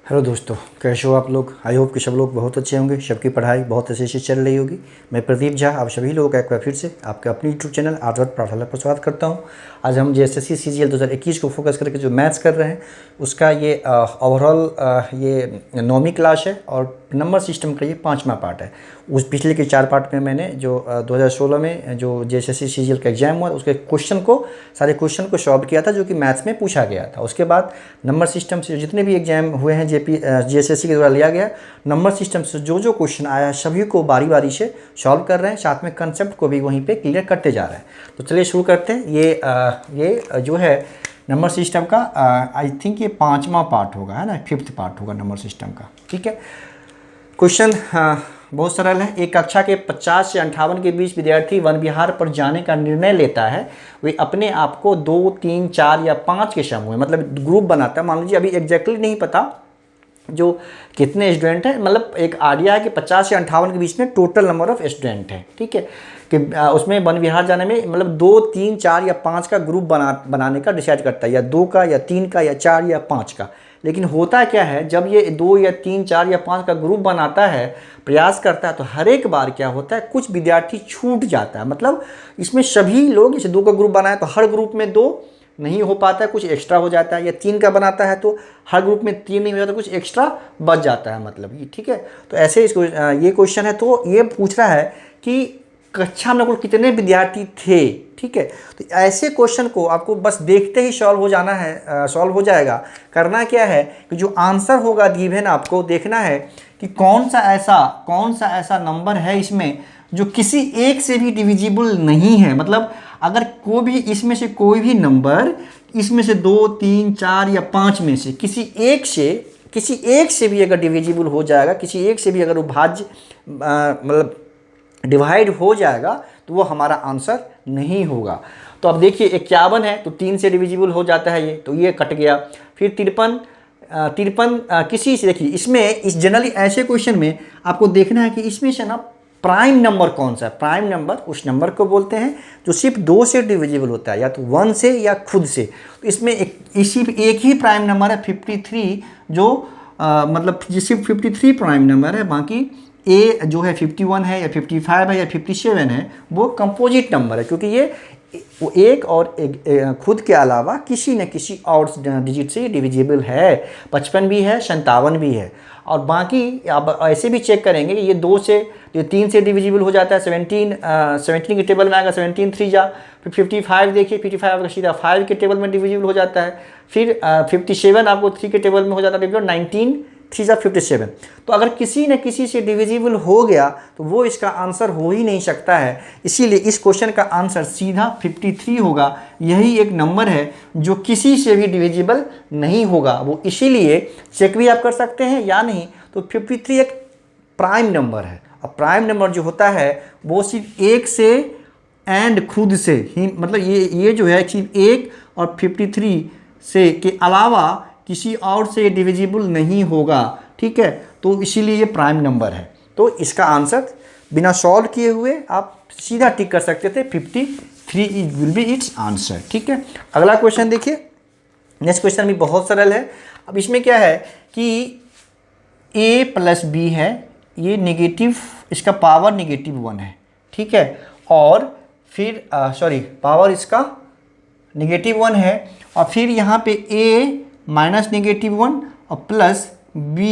Hello दोस्तों, कैसे हो आप लोग। आई होप कि सब लोग बहुत अच्छे होंगे, सबकी पढ़ाई बहुत अच्छे से चल रही होगी। मैं प्रदीप झा आप सभी लोगों का एक बार फिर से आपके अपने यूट्यूब चैनल आर्यवर्त पाठशाला पर स्वागत करता हूं। आज हम JSSC CGL 2021 को फोकस करके जो मैथ्स कर रहे हैं उसका ये ओवरऑल ये 9वीं क्लास है और नंबर सिस्टम का ये 5वां पार्ट है। उस पिछले के 4 पार्ट में मैंने जो 2016 में जो JSSC CGL का एग्जाम हुआ उसके सारे क्वेश्चन को सॉल्व किया था जो कि मैथ्स में पूछा गया था। उसके बाद नंबर सिस्टम से जितने भी एग्जाम हुए हैं JSSC के द्वारा लिया गया नंबर सिस्टम से जो क्वेश्चन आया सभी को बारी बारी से सॉल्व कर रहे हैं, साथ में कंसेप्ट को भी वहीं पे क्लियर करते जा रहे हैं। तो चलिए शुरू करते हैं। ये जो है नंबर सिस्टम का आई थिंक ये 5वां पार्ट होगा, है ना, 5th पार्ट होगा नंबर सिस्टम का। ठीक है, क्वेश्चन बहुत सरल है। एक कक्षा के 50 से 58 के बीच विद्यार्थी वन विहार पर जाने का निर्णय लेता है। वे अपने आप को 2, 3, 4 या 5 के समूह मतलब ग्रुप बनाता है। मान लीजिए अभी एग्जैक्टली नहीं पता जो कितने स्टूडेंट हैं, मतलब एक आइडिया है कि 50 से 58 के बीच में टोटल नंबर ऑफ स्टूडेंट है। ठीक है, कि उसमें वन विहार जाने में मतलब 2, 3, 4 या 5 का ग्रुप बनाने का डिसाइड करता है, या 2 का या 3 का या 4 या 5 का। लेकिन होता क्या है, जब ये 2 या 3, 4 या 5 का ग्रुप बनाता है, प्रयास करता है, तो हर एक बार क्या होता है, कुछ विद्यार्थी छूट जाता है। मतलब इसमें सभी लोग, जैसे 2 का ग्रुप बनाया तो हर ग्रुप में 2 नहीं हो पाता है, कुछ एक्स्ट्रा हो जाता है, या 3 का बनाता है तो हर ग्रुप में 3 नहीं हो जाता, कुछ एक्स्ट्रा बच जाता है, मतलब ये। ठीक है, तो ऐसे इसको ये क्वेश्चन है। तो ये पूछ रहा है कि कक्षा में कुल कितने विद्यार्थी थे। ठीक है, तो ऐसे क्वेश्चन को आपको बस देखते ही सॉल्व हो जाना है, सॉल्व हो जाएगा। करना क्या है कि जो आंसर होगा गिवन आपको देखना है कि कौन सा ऐसा नंबर है इसमें जो किसी एक से भी डिविजिबल नहीं है। मतलब अगर कोई भी इसमें से कोई भी नंबर इसमें से 2, 3, 4 या 5 में से किसी एक से भी अगर डिविजिबल हो जाएगा, किसी एक से भी अगर वो भाज्य मतलब डिवाइड हो जाएगा, तो वो हमारा आंसर नहीं होगा। तो अब देखिए 51 है तो 3 से डिविजिबल हो जाता है ये, तो ये कट गया। फिर 53 किसी से, देखिए इसमें इस जनरली ऐसे क्वेश्चन में आपको देखना है कि इसमें से ना प्राइम नंबर कौन सा है। प्राइम नंबर उस नंबर को बोलते हैं जो सिर्फ 2 से डिविजिबल होता है, या तो 1 से या खुद से। तो इसमें सिर्फ एक ही प्राइम नंबर है 53, जो मतलब सिर्फ 53 प्राइम नंबर है। बाकी ए जो है 51 है या 55 है या 57 है, वो कंपोजिट नंबर है, क्योंकि ये एक और खुद के अलावा किसी न किसी और डिजिट से डिविजिबल है। 55 भी है, 57 भी है। और बाकी अब ऐसे भी चेक करेंगे कि ये 2 से, ये 3 से डिविजिबल हो जाता है। 17 के टेबल में आएगा 17 3 जा। फिर 55 देखिए, 55 आपका सीधा 5 के टेबल में डिविजिबल हो जाता है। फिर 57 आपको 3 के टेबल में हो जाता है, 19 3 57। तो अगर किसी न किसी से डिविजिबल हो गया तो वो इसका आंसर हो ही नहीं सकता है। इसीलिए इस क्वेश्चन का आंसर सीधा 53 होगा। यही एक नंबर है जो किसी से भी डिविजिबल नहीं होगा। वो इसीलिए चेक भी आप कर सकते हैं या नहीं, तो 53 एक प्राइम नंबर है। अब प्राइम नंबर जो होता है वो सिर्फ एक से एंड खुद से ही, मतलब ये जो है सिर्फ एक और 53 से के अलावा किसी और से डिविजिबल नहीं होगा। ठीक है, तो इसीलिए ये प्राइम नंबर है। तो इसका आंसर बिना सॉल्व किए हुए आप सीधा टिक कर सकते थे, 53 विल बी इट्स आंसर। ठीक है, अगला क्वेश्चन देखिए। नेक्स्ट क्वेश्चन भी बहुत सरल है। अब इसमें क्या है कि a प्लस बी है, ये नेगेटिव, इसका पावर -1 है। ठीक है, और फिर पावर इसका -1 है, और फिर यहाँ पे a -1 और प्लस b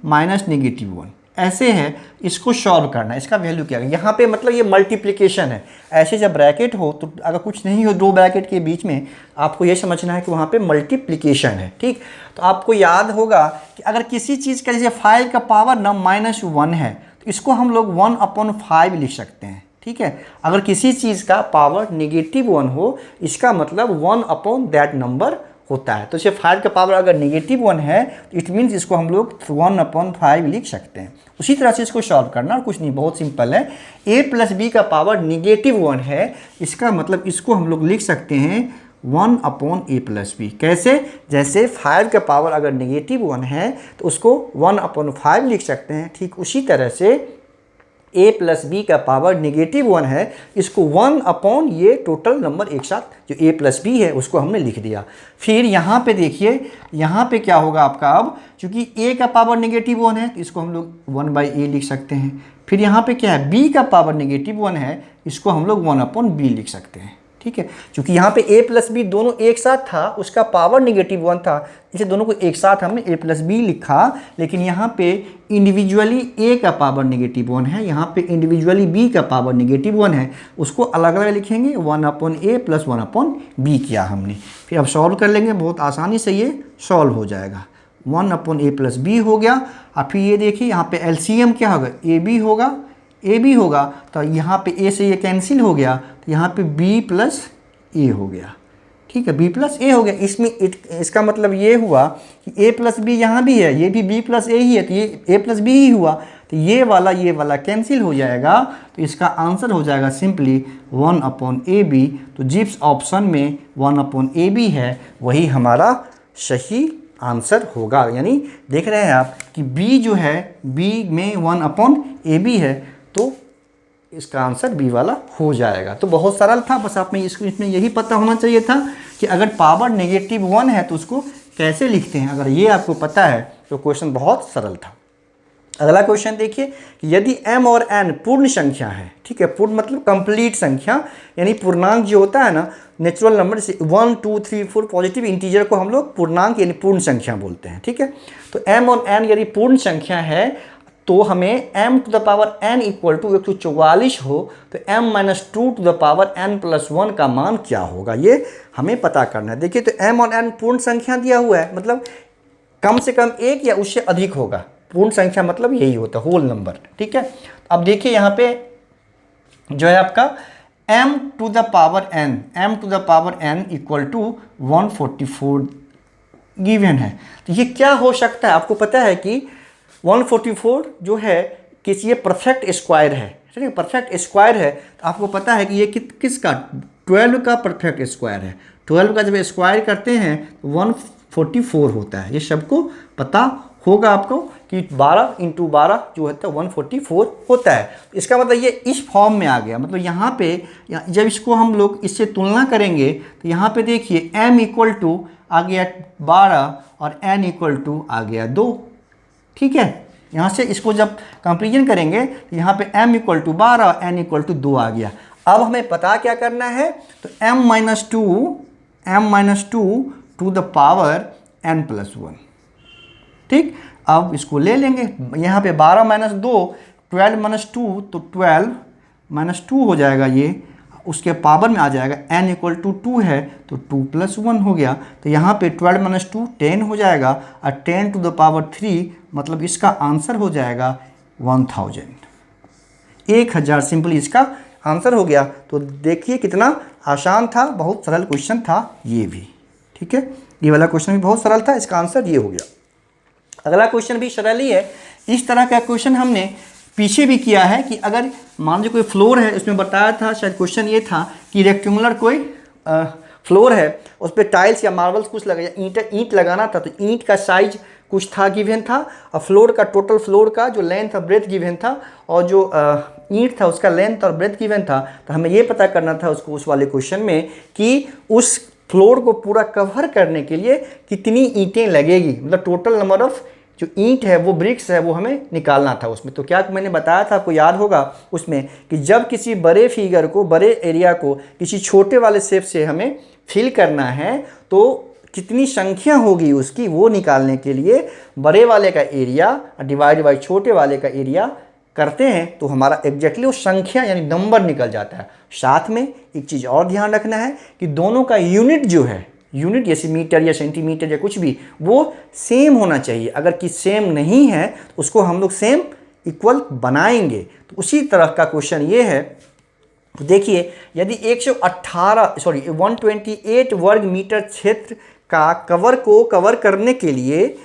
-1 ऐसे है। इसको सॉल्व करना है, इसका वैल्यू क्या है। यहाँ पे मतलब ये मल्टीप्लिकेशन है। ऐसे जब ब्रैकेट हो तो अगर कुछ नहीं हो 2 ब्रैकेट के बीच में, आपको ये समझना है कि वहाँ पे मल्टीप्लिकेशन है। ठीक, तो आपको याद होगा कि अगर किसी चीज़ का जैसे 5 का पावर ना -1 है तो इसको हम लोग 1/5 लिख सकते हैं। ठीक है, अगर किसी चीज़ का पावर -1 हो, इसका मतलब 1 दैट नंबर होता है। तो जैसे 5 का पावर अगर -1 है तो इट मीन्स इसको हम लोग 1/5 लिख सकते हैं। उसी तरह से इसको सॉल्व करना, और कुछ नहीं, बहुत सिंपल है। a प्लस बी का पावर -1 है, इसका मतलब इसको हम लोग लिख सकते हैं 1/a प्लस बी। कैसे, जैसे 5 का पावर अगर -1 है तो उसको 1/5 लिख सकते हैं। ठीक उसी तरह से a प्लस बी का पावर -1 है, इसको 1 अपॉन ये टोटल नंबर एक साथ जो a प्लस बी है उसको हमने लिख दिया। फिर यहाँ पे देखिए, यहाँ पे क्या होगा आपका, अब चूंकि a का पावर -1 है तो इसको हम लोग 1/a लिख सकते हैं। फिर यहाँ पे क्या है, b का पावर -1 है, इसको हम लोग 1 अपॉन b लिख सकते हैं। ठीक है, क्योंकि यहाँ पे a प्लस बी दोनों एक साथ था, उसका पावर -1 था, इसे दोनों को एक साथ हमने a प्लस बी लिखा। लेकिन यहाँ पे इंडिविजुअली a का पावर -1 है, यहाँ पे इंडिविजुअली b का पावर -1 है, उसको अलग अलग लिखेंगे, 1 upon a plus 1 upon b किया हमने। फिर अब सॉल्व कर लेंगे, बहुत आसानी से ये सॉल्व हो जाएगा। 1 अपॉन a प्लस बी हो गया। अब फिर ये देखिए यहाँ पे एलसीएम क्या होगा, ए बी होगा, तो यहाँ पे a से ये कैंसिल हो गया, तो यहाँ पे b प्लस ए हो गया। ठीक है, b प्लस ए हो गया। इसमें इसका मतलब ये हुआ कि a प्लस बी यहाँ भी है, ये भी b प्लस ए ही है, तो ये a प्लस बी ही हुआ, तो ये वाला कैंसिल हो जाएगा, तो इसका आंसर हो जाएगा सिंपली 1 अपॉन ए बी। तो जिस ऑप्शन में 1 अपॉन ए बी है वही हमारा सही आंसर होगा। यानी देख रहे हैं आप कि b जो है, b में 1 अपॉन ए बी है, तो इसका आंसर बी वाला हो जाएगा। तो बहुत सरल था, बस आप में इसमें यही पता होना चाहिए था कि अगर पावर -1 है तो उसको कैसे लिखते हैं। अगर ये आपको पता है तो क्वेश्चन बहुत सरल था। अगला क्वेश्चन देखिए कि यदि m और n पूर्ण संख्या है, ठीक है, पूर्ण मतलब कंप्लीट संख्या, यानी पूर्णांक जो होता है ना, नेचुरल नंबर से 1 2 3 4 पॉजिटिव इंटीजर को हम लोग पूर्णांक यानी पूर्ण संख्या बोलते हैं। ठीक है, तो m और n यदि पूर्ण संख्या है तो हमें m to the power n equal to 144 हो, तो m minus 2 to the power n plus 1 का मान क्या होगा, ये हमें पता करना है। देखिए, तो m और n पूर्ण संख्या दिया हुआ है, मतलब कम से कम एक या उससे अधिक होगा। पूर्ण संख्या मतलब यही होता है, होल नंबर। ठीक है, अब देखिए यहाँ पे जो है आपका m to the power n equal to 144 given है। तो ये क्या हो सकता है, आपको पता है कि 144 जो है किसी ये परफेक्ट स्क्वायर है, ठीक है, परफेक्ट स्क्वायर है। तो आपको पता है कि ये किसका, 12 का परफेक्ट स्क्वायर है। 12 का जब स्क्वायर करते हैं तो 144 होता है, ये सबको पता होगा आपको कि 12 × 12 जो है 144 होता है। इसका मतलब ये इस फॉर्म में आ गया। मतलब यहाँ पे जब इसको हम लोग इससे तुलना करेंगे तो यहाँ पे देखिए m इक्वल टू आ गया 12 और n इक्वल टू आ गया 2। ठीक है, यहाँ से इसको जब कंपेरिजन करेंगे तो यहाँ पे m इक्वल टू 12 और n इक्वल टू 2 आ गया। अब हमें पता क्या करना है, तो m minus 2 to the power n plus 1। ठीक, अब इसको ले लेंगे, यहाँ पे 12 माइनस 2 12 माइनस 2, तो 12 माइनस 2 हो जाएगा, ये उसके पावर में आ जाएगा। n इक्वल टू 2 है तो 2 प्लस 1 हो गया, तो यहाँ पे 12 माइनस 2 10 हो जाएगा, और 10 टू द पावर 3 मतलब इसका आंसर हो जाएगा 1000 सिंपली इसका आंसर हो गया। तो देखिए कितना आसान था, बहुत सरल क्वेश्चन था ये भी। ठीक है, ये वाला क्वेश्चन भी बहुत सरल था, इसका आंसर ये हो गया। अगला क्वेश्चन भी सरल ही है। इस तरह का क्वेश्चन हमने पीछे भी किया है कि अगर मान लीजिए कोई फ्लोर है, उसमें बताया था, शायद क्वेश्चन ये था कि रेक्टेंगुलर कोई फ्लोर है, उस पर टाइल्स या मार्बल्स कुछ लगा, ईंट लगाना था, तो ईंट का साइज कुछ था गिवन था, और फ्लोर का टोटल फ्लोर का जो लेंथ और ब्रेथ गिवन था, और जो ईंट था उसका लेंथ और ब्रेथ गिवन था। तो हमें ये पता करना था उसको उस वाले क्वेश्चन में कि उस फ्लोर को पूरा कवर करने के लिए कितनी ईंटें लगेगी, मतलब टोटल नंबर ऑफ जो ईंट है वो ब्रिक्स है वो हमें निकालना था उसमें। तो क्या मैंने बताया था, आपको याद होगा उसमें कि जब किसी बड़े फिगर को, बड़े एरिया को किसी छोटे वाले शेप से हमें फिल करना है तो कितनी संख्या होगी उसकी, वो निकालने के लिए बड़े वाले का एरिया डिवाइड बाई छोटे वाले का एरिया करते हैं, तो हमारा एग्जैक्टली वो संख्या यानी नंबर निकल जाता है। साथ में एक चीज़ और ध्यान रखना है कि दोनों का यूनिट जो है, यूनिट जैसे मीटर या सेंटीमीटर या कुछ भी, वो सेम होना चाहिए। अगर कि सेम नहीं है तो उसको हम लोग सेम इक्वल बनाएंगे। तो उसी तरह का क्वेश्चन ये है। तो देखिए, यदि 128 वर्ग मीटर क्षेत्र का कवर करने के लिए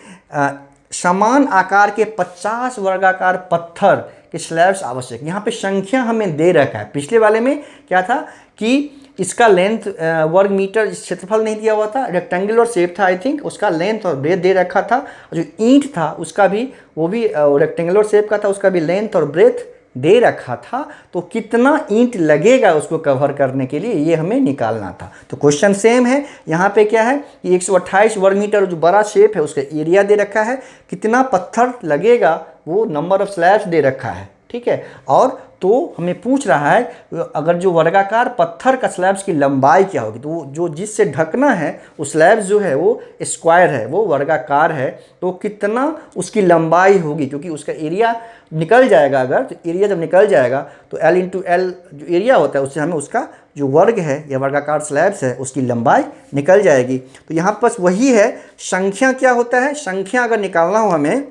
समान आकार के 50 वर्गाकार पत्थर के स्लैब्स आवश्यक। यहाँ पे संख्या हमें दे रखा है। पिछले वाले में क्या था कि इसका लेंथ वर्ग मीटर क्षेत्रफल नहीं दिया हुआ था, रेक्टेंगुलर शेप था आई थिंक, उसका लेंथ और ब्रेथ दे रखा था। जो ईंट था उसका भी, वो भी रेक्टेंगुलर शेप का था, उसका भी लेंथ और ब्रेथ दे रखा था, तो कितना ईंट लगेगा उसको कवर करने के लिए, ये हमें निकालना था। तो क्वेश्चन सेम है, यहाँ पे क्या है कि 128 वर्ग मीटर जो बड़ा शेप है उसका एरिया दे रखा है, कितना पत्थर लगेगा वो नंबर ऑफ स्लैब्स दे रखा है, ठीक है। और तो हमें पूछ रहा है अगर जो वर्गाकार पत्थर का स्लैब्स की लंबाई क्या होगी, तो जो जिससे ढकना है वो स्लैब्स जो है वो स्क्वायर है, वो वर्गाकार है, तो कितना उसकी लंबाई होगी, क्योंकि उसका एरिया निकल जाएगा। अगर तो एरिया जब निकल जाएगा तो L इंटू एल जो एरिया होता है उससे हमें उसका जो वर्ग है या वर्गाकार स्लैब्स है उसकी लंबाई निकल जाएगी। तो यहाँ पर वही है, संख्या क्या होता है, संख्या अगर निकालना हो हमें,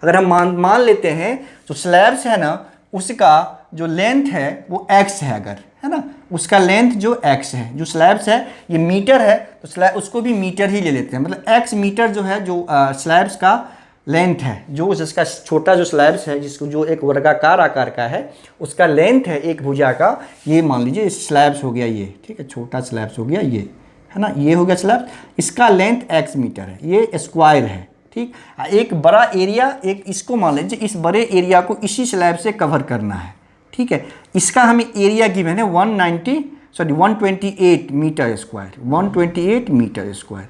अगर हम मान लेते हैं जो स्लैब्स है ना उसका जो लेंथ है वो x है, अगर है ना उसका लेंथ जो x है, जो स्लैब्स है ये मीटर है तो स्लैब उसको भी मीटर ही ले लेते हैं, मतलब x मीटर जो है जो स्लैब्स का लेंथ है, जो जिसका छोटा जो स्लैब्स है जिसको जो एक वर्गाकार आकार का है उसका लेंथ है एक भुजा का, ये मान लीजिए स्लैब्स हो गया ये, ठीक है, छोटा स्लैब्स हो गया ये, है ना, ये हो गया स्लैब्स, इसका लेंथ x मीटर है, ये स्क्वायर है, ठीक। एक बड़ा एरिया, एक इसको मान लीजिए इस बड़े एरिया को इसी स्लैब से कवर करना है, ठीक है। इसका हमें एरिया गिवन है 128 मीटर स्क्वायर, 128 मीटर स्क्वायर।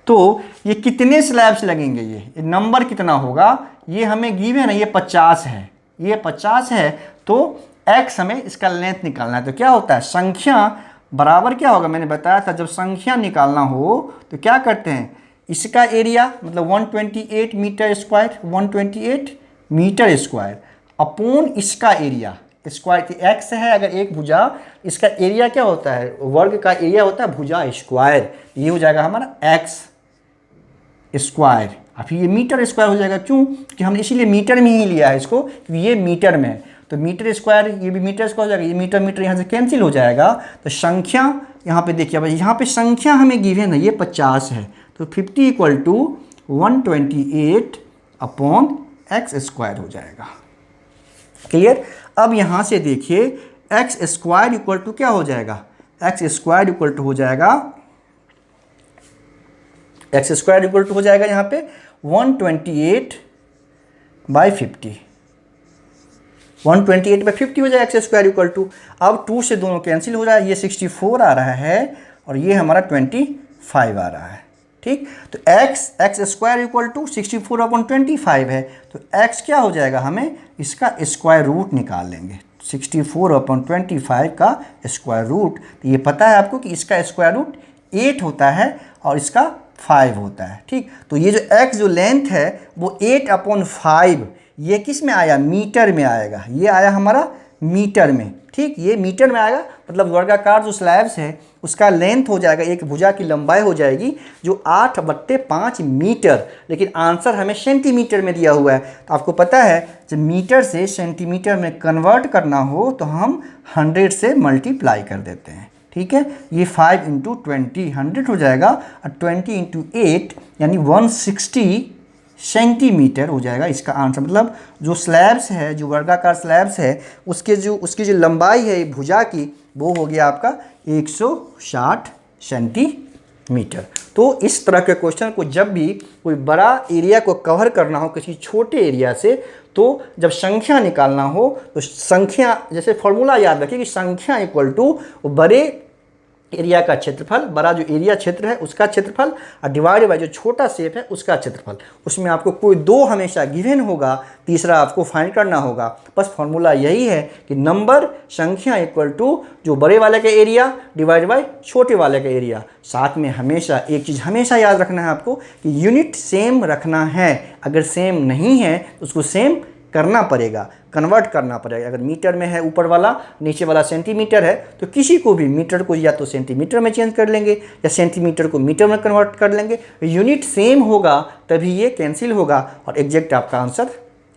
तो ये कितने स्लैब्स लगेंगे, ये नंबर कितना होगा, ये हमें गिवन है, ये 50 है, ये 50 है, तो x हमें इसका लेंथ निकालना है। तो क्या होता है, संख्या बराबर क्या होगा, मैंने बताया था जब संख्या निकालना हो तो क्या करते हैं, इसका एरिया मतलब 128 metre square, 128 metre square upon इसका एरिया स्क्वायर, एक्स है अगर एक भुजा, इसका एरिया क्या होता है, वर्ग का एरिया होता है भुजा स्क्वायर, ये हो जाएगा हमारा एक्स स्क्वायर। अब ये मीटर स्क्वायर हो जाएगा, क्यों कि हमने इसीलिए मीटर में ही लिया है इसको, क्योंकि ये मीटर में है, तो मीटर स्क्वायर, ये भी मीटर स्क्वायर हो जाएगा, ये मीटर मीटर यहाँ से कैंसिल हो जाएगा। तो संख्या यहाँ पे देखिए भाई, यहाँ पे संख्या हमें गिवन है, ये 50 है, तो 50 equal to 128 upon x square हो जाएगा। क्लियर। अब यहाँ से देखिए एक्स स्क्वायर इक्वल टू क्या हो जाएगा, एक्स स्क्वायर इक्वल टू हो जाएगा, एक्स स्क्वायर इक्वल टू हो जाएगा यहाँ पे 128/50, 128/50 हो जाएगा एक्स स्क्वायर इक्वल टू। अब 2 से दोनों कैंसिल हो रहा है, ये 64 आ रहा है और ये हमारा 25 आ रहा है, ठीक। तो एक्स स्क्वायर इक्वल टू 64/25 है, तो एक्स क्या हो जाएगा, हमें इसका स्क्वायर रूट निकाल लेंगे, 64/25 का स्क्वायर रूट। तो ये पता है आपको कि इसका स्क्वायर रूट 8 होता है और इसका 5 होता है, ठीक। तो ये जो एक्स जो लेंथ है वो 8/5, ये किस में आया, मीटर में आएगा, ये आया हमारा मीटर में, ठीक, ये मीटर में आएगा, मतलब वर्गाकार जो स्लैब्स है उसका लेंथ हो जाएगा, एक भुजा की लंबाई हो जाएगी जो 8/5 मीटर, लेकिन आंसर हमें सेंटीमीटर में दिया हुआ है। तो आपको पता है जब मीटर से सेंटीमीटर में कन्वर्ट करना हो तो हम 100 से मल्टीप्लाई कर देते हैं, ठीक है। ये 5 × 20 100 हो जाएगा और 20 × 8 यानी 160 सेंटीमीटर हो जाएगा इसका आंसर। मतलब जो स्लैब्स है, जो वर्गाकार स्लैब्स है उसकी जो लंबाई है भुजा की, वो हो गया आपका 160 सेंटीमीटर। तो इस तरह के क्वेश्चन को जब भी कोई बड़ा एरिया को कवर करना हो किसी छोटे एरिया से, तो जब संख्या निकालना हो तो संख्या, जैसे फॉर्मूला याद रखिए कि संख्या इक्वल टू बड़े एरिया का क्षेत्रफल, बड़ा जो एरिया क्षेत्र है उसका क्षेत्रफल और डिवाइड बाय जो छोटा शेप है उसका क्षेत्रफल। उसमें आपको कोई दो हमेशा गिवन होगा, तीसरा आपको फाइंड करना होगा। बस फॉर्मूला यही है कि नंबर संख्या इक्वल टू जो बड़े वाले का एरिया डिवाइड बाय छोटे वाले का एरिया। साथ में हमेशा एक चीज़ हमेशा याद रखना है आपको कि यूनिट सेम रखना है, अगर सेम नहीं है तो उसको सेम करना पड़ेगा, कन्वर्ट करना पड़ेगा। अगर मीटर में है ऊपर वाला, नीचे वाला सेंटीमीटर है, तो किसी को भी मीटर को या तो सेंटीमीटर में चेंज कर लेंगे या सेंटीमीटर को मीटर में कन्वर्ट कर लेंगे। यूनिट सेम होगा तभी ये कैंसिल होगा और एग्जैक्ट आपका आंसर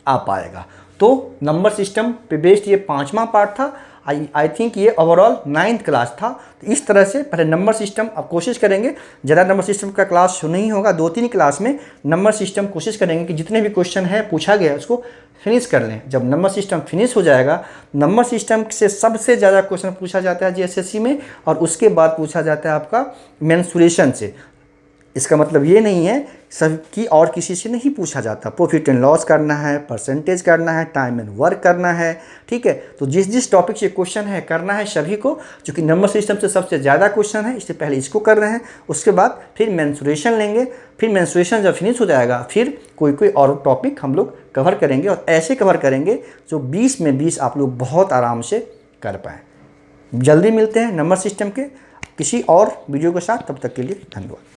आ पाएगा। तो नंबर सिस्टम पे बेस्ड ये 5वां पार्ट था। आई थिंक ये ओवरऑल 9th क्लास था। तो इस तरह से पहले नंबर सिस्टम अब कोशिश करेंगे, ज़्यादा नंबर सिस्टम का क्लास नहीं होगा, 2-3 क्लास में नंबर सिस्टम कोशिश करेंगे कि जितने भी क्वेश्चन है पूछा गया उसको फिनिश कर लें। जब नंबर सिस्टम फिनिश हो जाएगा, नंबर सिस्टम से सबसे ज़्यादा क्वेश्चन पूछा जाता है जीएसएससी में और उसके बाद पूछा जाता है आपका मेंसुरेशन से। इसका मतलब ये नहीं है सबकी और किसी से नहीं पूछा जाता। प्रॉफिट एंड लॉस करना है, परसेंटेज करना है, टाइम एंड वर्क करना है, ठीक है। तो जिस जिस टॉपिक से क्वेश्चन है करना है सभी को, क्योंकि नंबर सिस्टम से सबसे ज़्यादा क्वेश्चन है, इससे पहले इसको कर रहे हैं। उसके बाद फिर मेंसुरेशन लेंगे, फिर मेंसुरेशन जब फिनिश हो जाएगा फिर कोई कोई और टॉपिक हम लोग कवर करेंगे, और ऐसे कवर करेंगे जो 20 में 20 आप लोग बहुत आराम से कर पाएँ। जल्दी मिलते हैं नंबर सिस्टम के किसी और वीडियो के साथ, तब तक के लिए धन्यवाद।